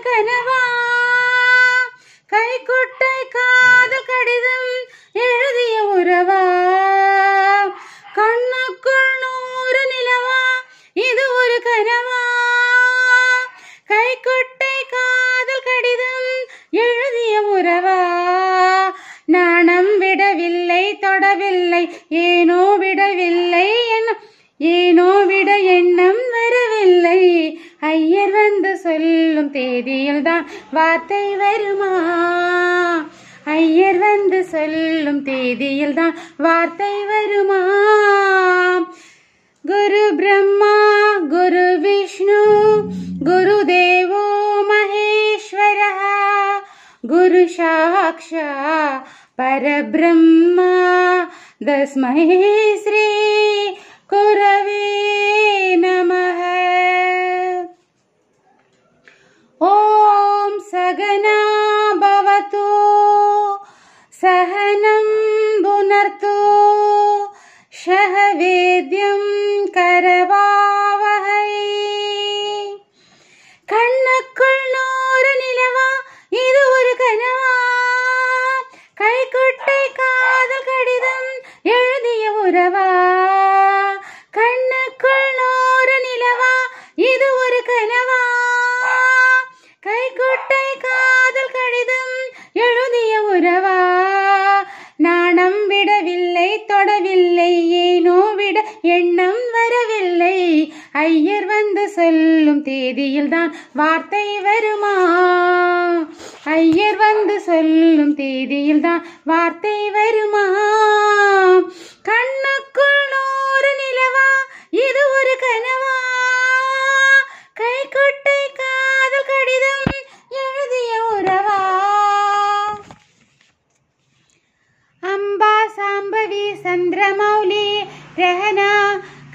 கனவா கைக்குட்டை காதல் கடிதம் எழுதிய உறவா கண்ணுக்குள் 100 நிலவா இது ஒரு கனவா கைக்குட்டை காதல் கடிதம் எழுதிய உறவா நாணம் விடவில்லை தொடவில்லை ஏனோ விடவில்லை ஏனோ விட எண்ணம் வரவில்லை ஐயர் வந்து சொல்லும் தேதியில்தான் வார்த்தை வருமா ஐயர் வந்து சொல்லும் தேதியில்தான் வார்த்தை வருமா குரு பிரம்மா குரு விஷ்ணு குரு தேவோ மகேஸ்வரः குரு சாக்ஷாத் பரபிரம்மா தஸ்மை ஸ்ரீ குரவே நமः ஓம் சகனா பவது சகனம் புனர்து ஷஹ வேத்யம் கரவாவஹை கண்ணுக்குள் 100 நிலவா இது ஒரு கனவா கைக்குட்டை காதல் கடிதம் எழுதிய உறவா கண்ணுக்குள் 100 நிலவா இது ஒரு கனவா கைக்குட்டை காதல் கடிதம் எழுதிய உறவா நாணம் விடவில்லை தொடவில்லை ஏனோ விட எண்ணம் வரவில்லை ஐயர் வந்து சொல்லும் தேதியில்தான் வார்த்தை வருமா ஐயர் வந்து சொல்லும் தேதியில்தான் வார்த்தை வருமா கண்ணுக்குள் 100 நிலவா இது ஒரு கனவா கைக்குட்டை காதல் கடிதம் எழுதிய உறவா அம்பா சாம்பவி சந்திரமௌலி ரஹனா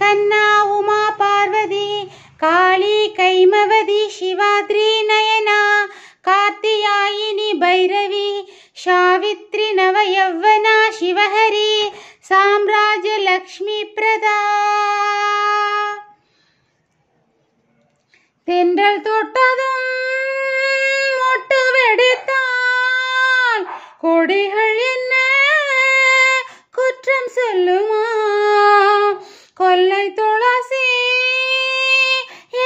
கன்னா உமா பார்வதி காளி கைமவதி சிவாத்ரி நயனா கார்த்தியாயினி பைரவி சாவித்ரி நவயவ்வனா சிவஹரி சாம்ராஜ்ய லக்ஷ்மி பிரதா தென்றல் தொட்டதும் மொட்டு வெடித்தால் கொடிகள் என்ன குற்றம் சொல்லுமா கொல்லை துளசி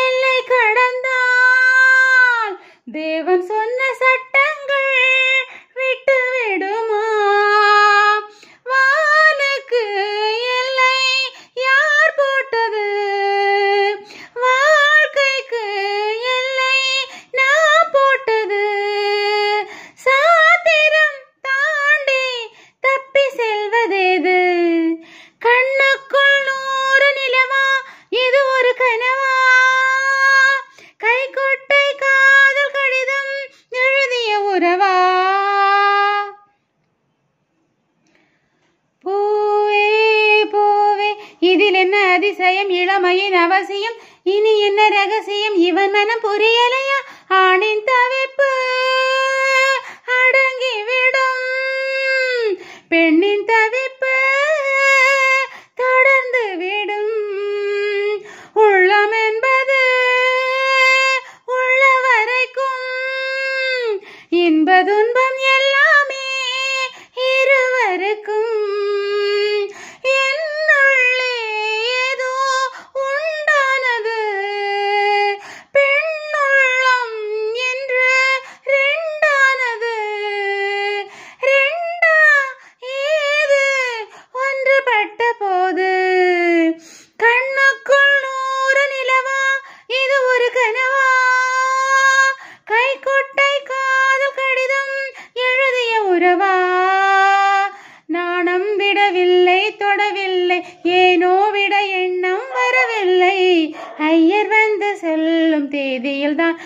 எல்லை கடந்தால் தேவன் சொன்ன சட்டங்கள் விட்டு விடுமா வானுக்கு எல்லை யார் போட்டது வாழ்க்கைக்கு எல்லை நான் போட்டது சாத்திரம் தாண்டி தப்பி செல்வதேது கண்ணுக்குள் 100 நிலவா இது ஒரு கனவா கைக்குட்டை காதல் கடிதம் எழுதிய உறவா பூவே பூவே இதில் என்ன அதிசயம் இளமையின் அவசியம் இனி என்ன ரகசியம் இவன் மனம் புரியலையா ஆணின் தவிப்பு அடங்கிவிடும் பெண்ணின் தவிப்பு தொடர்ந்து விடும் உள்ளம் என்பது உள்ள வரைக்கும் இன்ப துன்பம் எல்லாமே இருவருக்கும் என்னுள்ளே ஏதோ உண்டானது பெண்ணுள்ளம் என்று ரெண்டானது ரெண்டா ஏது ஒன்றுபட்ட போது கண்ணுக்குள் 100 நிலவா இது ஒரு கனவா கைக்குட்டை காதல் கடிதம் எழுதிய உறவா நாணம் விடவில்லை தொடவில்லை ஏனோ விட எண்ணம் வரவில்லை ஐயர் வந்து சொல்லும் தேதியில்தான்